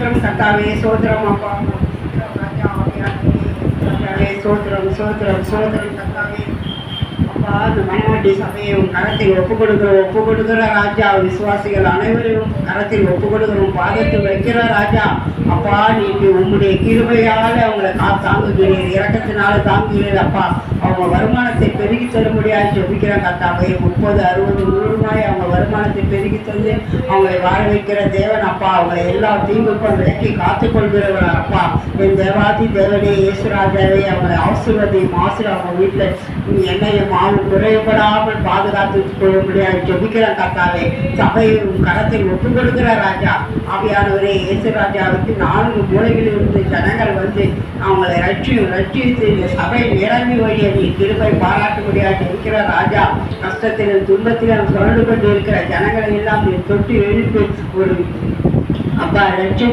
சோத்திரம் கத்தாவே சோத்திரம் அப்பா ராஜா கத்தாவே சோத்திரம் சோத்திரம் சோதரம் கத்தாவே அப்பா அந்த மனவாட்டி சபையை உன் கரத்தில் ஒப்பு கொடுக்கிற ராஜா விசுவாசிகள் அனைவரையும் கரத்தில் ஒப்பு கொடுக்கிறோம் பாதத்தில் வைக்கிற ராஜா அப்பா நீங்க உங்களுடைய கிருபையால் அவங்களை தாங்குகிறீர் இறக்கத்தினால தாங்குகிறீர் அப்பா அவங்க வருமானத்தை பெருகி தர முடியாது ஜெபிக்கிற கத்தாவை 30, 60, 100 அவங்க வருமானத்தை பெருகி தந்து அவங்களை வாழ வைக்கிற தேவன் அப்பா அவங்களை எல்லா தீங்குக்கும் விலக்கி காத்துக்கொள்கிறவர் அப்பா என் தேவாதி தேவனே இயேசுராஜாவே அவங்களை ஆசீர்வதியும் அவங்க வீட்டில் எண்ணெயும் மாவும் குறைபடாமல் பாதுகாத்து கொள்ள முடியாது ஜெபிக்கிற கத்தாவே சபையை கரத்தில் ஒப்பு கொடுக்கிற ராஜா ஆவியானவரே இயேசுராஜாவுக்கு 4 மூலைகளில் இருந்து ஜனங்கள் வந்து அவங்களை ரட்சித்து இந்த சபை நிரம்பி வழியை நீ திருப்பை பாராட்ட முடியாது இருக்கிற ராஜா கஷ்டத்திலும் துன்பத்திலும் சுரண்டு கொண்டு இருக்கிற ஜனங்களை எல்லாம் தொட்டு எழுப்பி ஒரு அப்பா ரட்சித்து